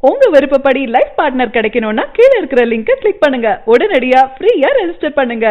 உங்க விருப்பப்படி life partner கிடைக்கணும்னா கீழ இருக்கிற லிங்கை கிளிக் பண்ணுங்க. உடனடியா ஃப்ரீயா ரெஜிஸ்டர் பண்ணுங்க.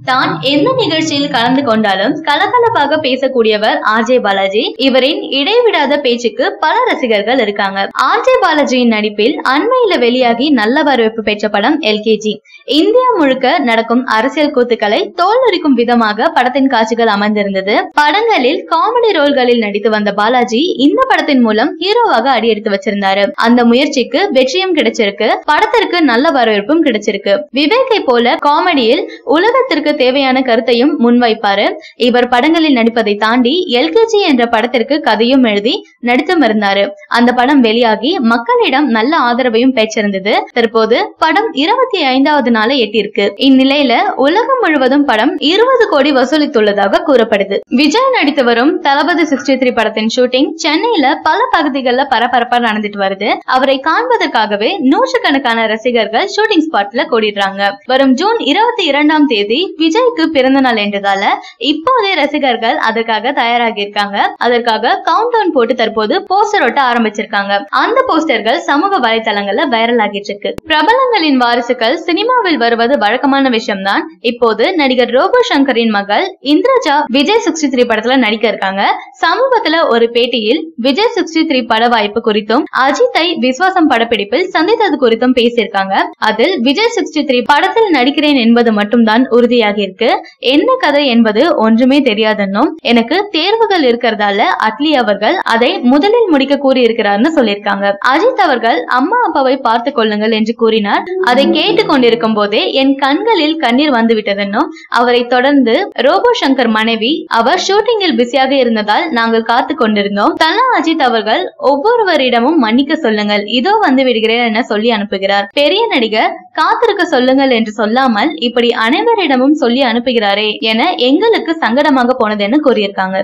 தான் எந்த நிகழ்ச்சியில் கலந்து கொண்டாலும் கலகலப்பாக பேசக்கூடியவர் ஆர்ஜே பாலாஜி. இவரின் இடைவிடாத பேச்சுக்கு பல ரசிகர்கள் இருக்காங்க. ஆர்ஜே பாலாஜியின் நடிப்பில் அண்மையில வெளியாகி நல்ல வரவேற்பு பெற்ற படம் எல்கேஜி. இந்தியா முழுக்க நடக்கும் அரசியல் கூத்துக்களை தோலுரிக்கும் விதமாக படத்தின் காட்சிகள் அமைந்திருந்தது. படங்களில் காமெடி ரோல்களில் நடித்து வந்த பாலாஜி இந்த படத்தின் மூலம் ஹீரோவாக அடியெடுத்து வச்சிருந்தாரு. அந்த முயற்சிக்கு வெற்றியும் கிடைச்சிருக்கு. படத்திற்கு நல்ல வரவேற்பும் கிடைச்சிருக்கு. விவேக்கை போல காமெடியில் உலகத்திற்கு தேவையான கருத்தையும் முன்வைப்பாரு. இவர் படங்களில் நடிப்பதை தாண்டி எல்கேஜி என்ற படத்திற்கு கதையும் எழுதி நடித்தும் இருந்தாரு. அந்த படம் வெளியாகி மக்களிடம் நல்ல ஆதரவையும் பெற்றிருந்தது. தற்போது படம் 25வது நாளை எட்டியிருக்கு. இந்நிலையில உலகம் முழுவதும் படம் 20 கோடி வசூலித்துள்ளதாக கூறப்படுது. விஜய் நடித்து வரும் தளபதி 63 படத்தின் ஷூட்டிங் சென்னையில பல பகுதிகளில் பரபரப்பா நடந்துட்டு வருது. அவரை காண்பதற்காகவே நூற்றுக்கணக்கான ரசிகர்கள் ஷூட்டிங் ஸ்பாட்ல கூடிடுறாங்க. வரும் ஜூன் 22ஆம் தேதி விஜய்க்கு பிறந்த நாள் என்றதால இப்போதே ரசிகர்கள் அதற்காக தயாராகி இருக்காங்க. அதற்காக கவுண்ட் டவுன் போட்டு தற்போது போஸ்டர் ஒட்ட ஆரம்பிச்சிருக்காங்க. அந்த போஸ்டர்கள் சமூக வலைதளங்கள்ல வைரல் ஆகிட்டு இருக்கு. பிரபலங்களின் வாரிசுகள் சினிமாவில் வருவது வழக்கமான விஷயம் தான். இப்போது நடிகர் ரோபோ சங்கரின் மகள் இந்திரஜா விஜய் 63 படத்துல நடிக்க இருக்காங்க. சமூகத்துல ஒரு பேட்டியில் விஜய் 63 பட வாய்ப்பு குறித்தும் அஜித்தை விஸ்வாசம் படப்பிடிப்பில் சந்தித்தது குறித்தும் பேசியிருக்காங்க. அதில் விஜய் 63 படத்தில் நடிக்கிறேன் என்பது மட்டும்தான் உறுதியாக இருக்கு. என்ன கதை என்பது ஒன்றுமே தெரியாதுன்னும் எனக்கு தேர்வுகள் இருக்கிறதால அட்லி அவர்கள் அதை முதலில் முடிக்க கூறி இருக்கிறார்னு சொல்லியிருக்காங்க. அஜித் அவர்கள் அம்மா அப்பாவை பார்த்து கொள்ளுங்கள் என்று கூறினார். அதை கேட்டுக் கொண்டிருக்கும் போதே என் கண்களில் கண்ணீர் வந்துவிட்டதுன்னும் அவரை தொடர்ந்து ரோபோ சங்கர் மனைவி அவர் ஷூட்டிங்கில் பிஸியாக இருந்ததால் நாங்கள் காத்து கொண்டிருந்தோம். தலா அஜித் அவர்கள் ஒவ்வொருவரிடமும் மன்னிக்க சொல்லுங்கள், இதோ வந்து விடுகிறேன் என சொல்லி அனுப்புகிறார். பெரிய நடிகர் காத்திருக்க சொல்லுங்கள் என்று சொல்லாமல் இப்படி அனைவரிடமும் சொல்லி அனுப்புகிறாரே என எங்களுக்கு சங்கடமாக போனது என கூறியிருக்காங்க.